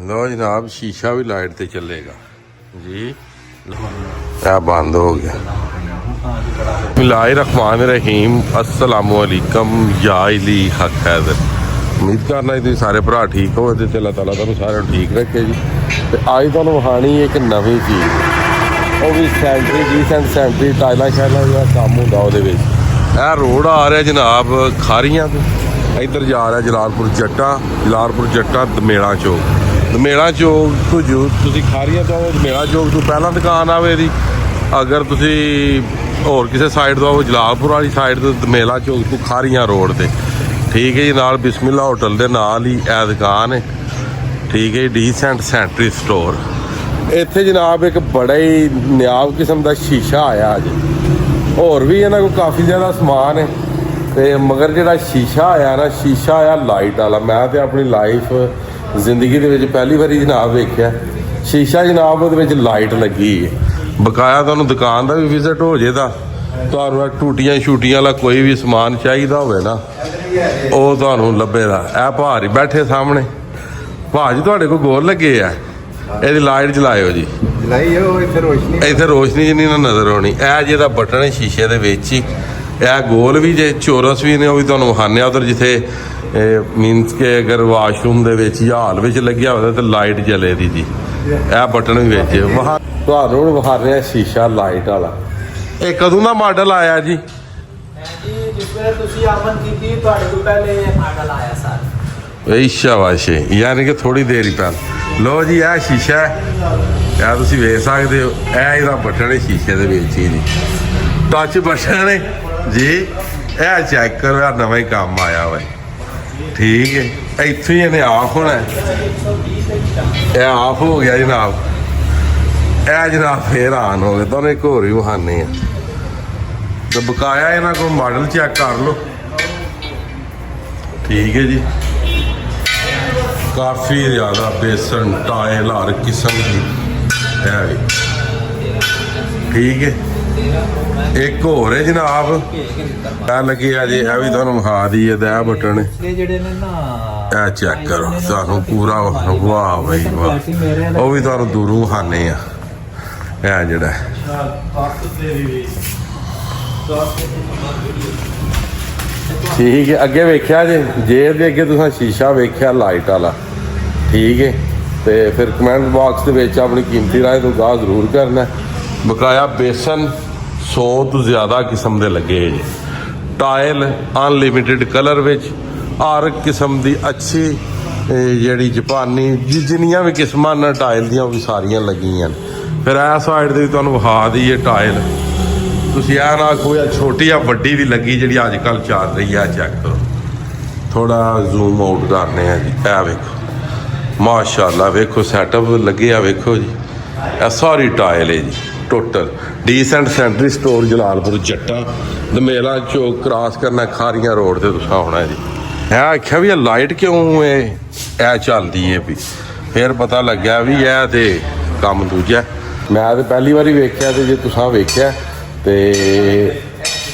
लो जनाब शीशा भी लाइट ते चलेगा जी। क्या बंद हो गया। बिस्मिल्लाहिर्रहमानिर्रहीम अस्सलामुअलैकुम या इली हक हैदर। उम्मीद करना जी सारे भरा ठीक हो ते अल्लाह ताला तुहानू सारे ठीक रखे जी। ते अज तुहानू विखानी एक नवीं चीज़, वो भी सैंटरी रीसेंट सैंटरी टाइलां शाइलां दा कम्म हुंदा ओहदे विच। यह रोड आ रहा जनाब खारियां तो इधर जा रहा जलालपुर जट्टा दमेड़ा चौक। दमेड़ा चौक तो जो तुसी खारियां तो दमेड़ा चौक तो पहला दुकान आवे दी। अगर तुसी होर किसी साइड तो आओ जलालपुर वाली साइड तो दमेड़ा चौक तो खारियां रोड ते ठीक है जी। नाल बिस्मिल्ला होटल दे नाल ही यह दुकान है ठीक है। डीसेंट सैंटरी स्टोर इत्थे जनाब एक बड़ा ही नायाब किस्म का शीशा आया अज। होर भी इन्हां कोल काफ़ी ज़्यादा समान है ते मगर जिहड़ा शीशा आया ना, शीशा आया लाइट वाला। मैं तो अपनी लाइफ जिंदगी दे विच पहली बारी जनाब वेख्या शीशा जनाब उहदे विच लाइट लगी है। बकाया तुहानूं दुकान का भी विजिट हो जाएगा। तुहानूं टूटियां शूटियां वाला कोई भी समान चाहिदा होवे ना ਉਹ ਤੁਹਾਨੂੰ ਲੱਭੇਗਾ। ਇਹ ਭਾਰ ਹੀ ਬੈਠੇ ਸਾਹਮਣੇ ਭਾਜੀ ਤੁਹਾਡੇ ਕੋਲ ਗੋਲ ਲੱਗੇ ਆ, ਇਹਦੀ ਲਾਈਟ ਜਲਾਇਓ ਜੀ। ਜਲਾਈ ਉਹ ਇੱਥੇ ਰੋਸ਼ਨੀ ਜਿੰਨੀ ਨਾ ਨਜ਼ਰ ਆਉਣੀ। ਇਹ ਜਿਹਦਾ ਬਟਨ ਹੈ ਸ਼ੀਸ਼ੇ ਦੇ ਵਿੱਚ ਹੀ, ਇਹ ਗੋਲ ਵੀ ਜੇ ਚੋਰਸ ਵੀ ਨੇ ਉਹ ਵੀ ਤੁਹਾਨੂੰ ਵਿਖਾਉਂਦੇ ਆ। ਉਧਰ ਜਿੱਥੇ ਮੀਨਸ ਕਿ ਅਗਰ ਵਾਸ਼ਰੂਮ ਦੇ ਵਿੱਚ ਜਾਂ ਹਾਲ ਵਿੱਚ ਲੱਗਿਆ ਹੋਵੇ ਤਾਂ ਲਾਈਟ ਜਲੇਦੀ ਜੀ। ਇਹ ਬਟਨ ਵੀ ਵਿੱਚ ਤੁਹਾਨੂੰ ਵਿਖਾ ਰਿਹਾ ਸ਼ੀਸ਼ਾ ਲਾਈਟ ਵਾਲਾ। ਇਹ ਕਦੋਂ ਦਾ ਮਾਡਲ ਆਇਆ ਜੀ? शाबाश यानी कि थोड़ी देर ही पहले। लो जी यह शीशा है, यह तुम वेख सकते हो। यह बटन है शीशे के विच ही जी, टच बटन है जी। यह चेक करो यार नवा ही काम आया हुआ ठीक है। इतों ही इन्हें ऑफ होना है। यह ऑफ हो गया जनाब। यह जनाब फिर ऑन हो गया। तुम एक होर भी विखाने तो बकाया इन्हों को मॉडल चेक कर लो ठीक है जी। काफ़ी ज़्यादा बेसन टाइल हर किस्म की है भी ठीक है। एक होर है जनाब लगी है जी, यह भी तुहानूं विखा दी है। यह बटन यह चेक करो तुहानूं पूरा वाह भाई वाह। वो भी तुहानूं दूरों विखाने आ। यह जिहड़ा ठीक है। अगे वेख्या जे जेब के अगे तुसां शीशा वेख्या लाइट वाला ठीक है। तो फिर कमेंट बॉक्स के अपनी कीमती राय तो गाह जरूर करना। बकाया बेसन 100 तो ज़्यादा किस्म के लगे जी। टाइल अनलिमिटेड कलर विच हर किस्म की अच्छी जी जापानी जिन्नियां भी किस्मां न टाइल दियां भी सारियां लगियां। फिर इस साइड से भी तुहानूं विखा दी है टाइल। तुसीं यह ना कोई छोटी या वड्डी भी लगी जी अजकल चल रही है। चेक करो थोड़ा जूम आउट करने जी। यह वेखो माशाअल्लाह वेखो सैटअप लगे आ वेखो जी। यह सारी टाइल है जी टोटल। डीसेंट सैंटरी स्टोर जलालपुर जट्टा दमेड़ा चौक क्रॉस करना खारियां रोड से तुसां आउणा जी। मैं आख्या भी लाइट क्यों है चलती है भी फिर पता लग्या भी यह तो कम दूजा। मैं तो पहली बारी वेख्या तो जे तुसां वेख्या तो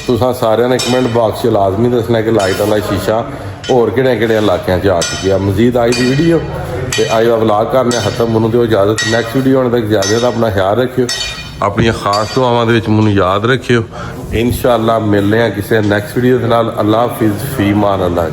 तुसां सारिਆਂ ने कमेंट बॉक्स लाजमी दसना कि लाइट वाला शीशा होर किहड़े इलाकों आ चुकी है। मजीद आई दी वीडियो तो अज का व्लॉग करने खत्म। मैनूं दो इजाजत। नैक्सट वीडियो आने तक इजाजत। अपना ख्याल रखियो, अपनी खास दुआवां दे विच मैनूं याद रखियो। इंशाअल्लाह मिलने किसी नैक्सट वीडियो के नाल। अल्लाह हाफिज़ फी मान अल्लाह।